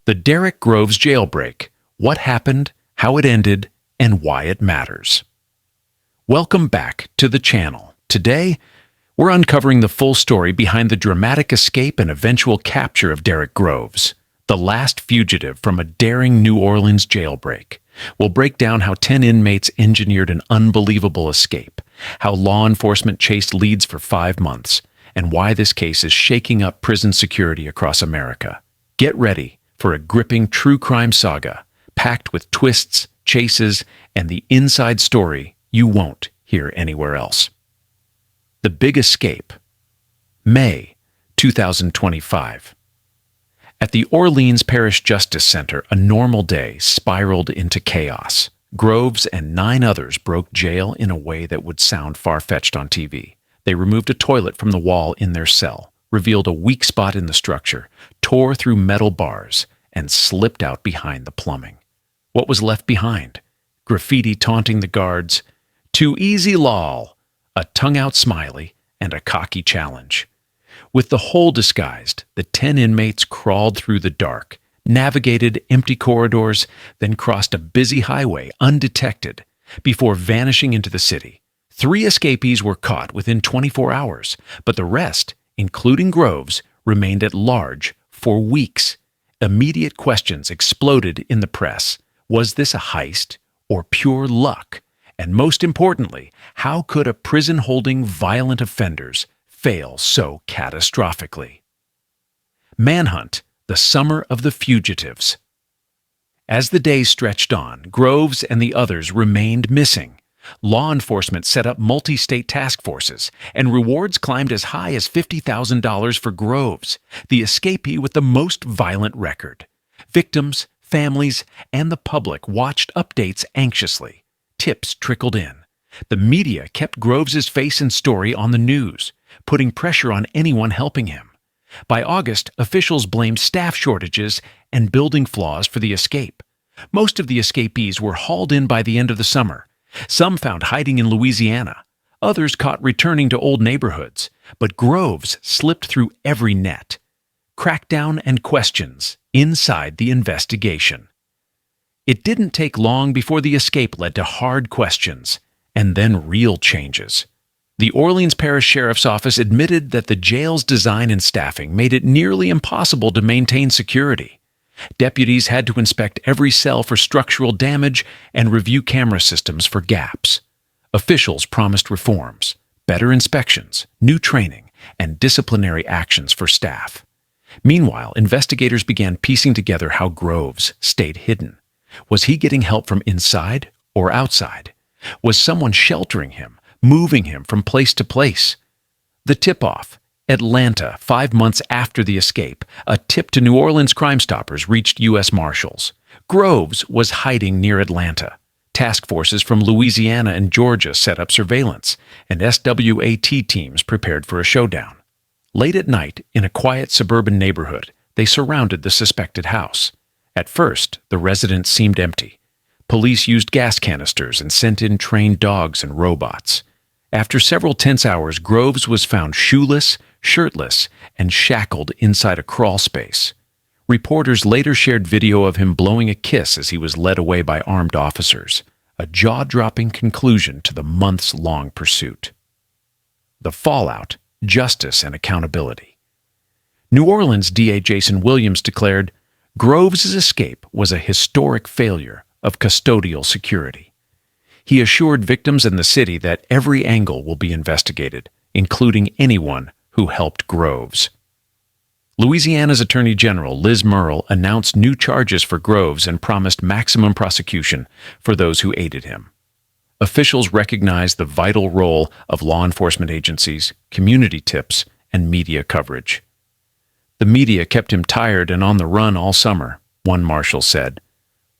The Derrick Groves Jailbreak, What Happened, How It Ended, and Why It Matters. Welcome back to the channel. Today, we're uncovering the full story behind the dramatic escape and eventual capture of Derrick Groves, the last fugitive from a daring New Orleans jailbreak. We'll break down how 10 inmates engineered an unbelievable escape, how law enforcement chased leads for 5 months, and why this case is shaking up prison security across America. Get ready for a gripping true crime saga, packed with twists, chases, and the inside story you won't hear anywhere else. The Big Escape, May 2025. At the Orleans Parish Justice Center, a normal day spiraled into chaos. Groves and 9 others broke jail in a way that would sound far-fetched on TV. They removed a toilet from the wall in their cell, revealed a weak spot in the structure, tore through metal bars, and slipped out behind the plumbing. What was left behind? Graffiti taunting the guards, "Too easy, lol," a tongue-out smiley, and a cocky challenge. With the hole disguised, the 10 inmates crawled through the dark, navigated empty corridors, then crossed a busy highway undetected before vanishing into the city. 3 escapees were caught within 24 hours, but the rest, including Groves, remained at large for weeks. Immediate questions exploded in the press. Was this a heist or pure luck? And most importantly, how could a prison holding violent offenders fail so catastrophically? Manhunt, the summer of the fugitives. As the days stretched on, Groves and the others remained missing. Law enforcement set up multi-state task forces, and rewards climbed as high as $50,000 for Groves, the escapee with the most violent record. Victims, families, and the public watched updates anxiously. Tips trickled in. The media kept Groves's face and story on the news, putting pressure on anyone helping him. By August, officials blamed staff shortages and building flaws for the escape. Most of the escapees were hauled in by the end of the summer. Some found hiding in Louisiana. Others caught returning to old neighborhoods. But Groves slipped through every net. Crackdown and questions inside the investigation. It didn't take long before the escape led to hard questions, and then real changes. The Orleans Parish Sheriff's Office admitted that the jail's design and staffing made it nearly impossible to maintain security. Deputies had to inspect every cell for structural damage and review camera systems for gaps. Officials promised reforms, better inspections, new training, and disciplinary actions for staff. Meanwhile, investigators began piecing together how Groves stayed hidden. Was he getting help from inside or outside? Was someone sheltering him, moving him from place to place? The tip-off. Atlanta, 5 months after the escape, a tip to New Orleans Crime Stoppers reached U.S. Marshals. Groves was hiding near Atlanta. Task forces from Louisiana and Georgia set up surveillance, and SWAT teams prepared for a showdown. Late at night, in a quiet suburban neighborhood, they surrounded the suspected house. At first, the residence seemed empty. Police used gas canisters and sent in trained dogs and robots. After several tense hours, Groves was found shoeless, shirtless, and shackled inside a crawl space. Reporters later shared video of him blowing a kiss as he was led away by armed officers, a jaw-dropping conclusion to the months-long pursuit. The fallout, justice, and accountability. New Orleans DA Jason Williams declared, "Groves' escape was a historic failure of custodial security." He assured victims in the city that every angle will be investigated, including anyone who helped Groves. Louisiana's Attorney General Liz Murrill announced new charges for Groves and promised maximum prosecution for those who aided him. Officials recognized the vital role of law enforcement agencies, community tips, and media coverage. "The media kept him tired and on the run all summer," one marshal said.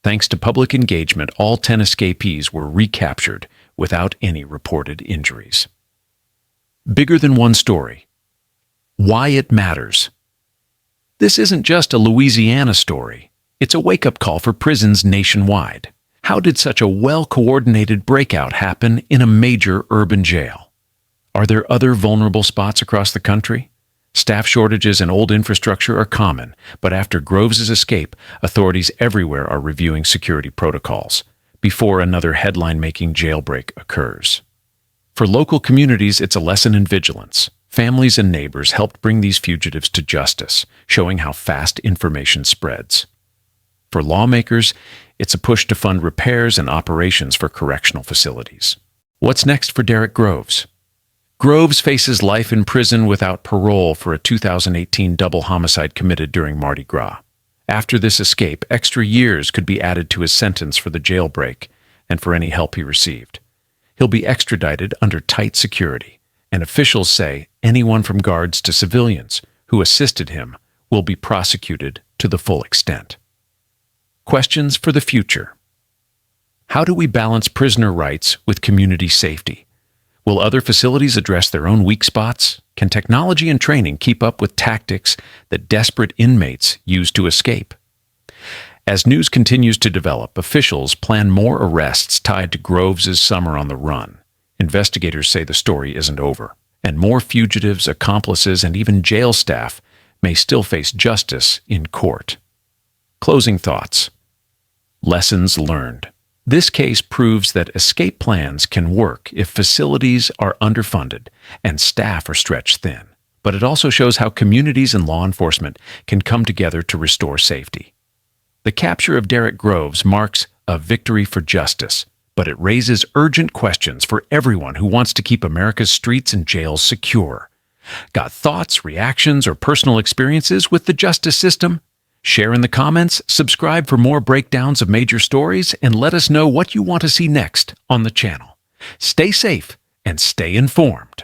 Thanks to public engagement, all 10 escapees were recaptured without any reported injuries. Bigger than one story. Why it matters. This isn't just a Louisiana story. It's a wake-up call for prisons nationwide. How did such a well-coordinated breakout happen in a major urban jail? Are there other vulnerable spots across the country? Staff shortages and old infrastructure are common, but after Groves' escape, authorities everywhere are reviewing security protocols before another headline-making jailbreak occurs. For local communities, it's a lesson in vigilance. Families and neighbors helped bring these fugitives to justice, showing how fast information spreads. For lawmakers, it's a push to fund repairs and operations for correctional facilities. What's next for Derrick Groves? Groves faces life in prison without parole for a 2018 double homicide committed during Mardi Gras. After this escape, extra years could be added to his sentence for the jailbreak and for any help he received. He'll be extradited under tight security, and officials say anyone from guards to civilians who assisted him will be prosecuted to the full extent. Questions for the future. How do we balance prisoner rights with community safety? Will other facilities address their own weak spots? Can technology and training keep up with tactics that desperate inmates use to escape? As news continues to develop, officials plan more arrests tied to Groves' summer on the run. Investigators say the story isn't over, and more fugitives, accomplices, and even jail staff may still face justice in court. Closing thoughts. Lessons learned. This case proves that escape plans can work if facilities are underfunded and staff are stretched thin. But it also shows how communities and law enforcement can come together to restore safety. The capture of Derrick Groves marks a victory for justice, but it raises urgent questions for everyone who wants to keep America's streets and jails secure. Got thoughts, reactions, or personal experiences with the justice system? Share in the comments, subscribe for more breakdowns of major stories, and let us know what you want to see next on the channel. Stay safe and stay informed.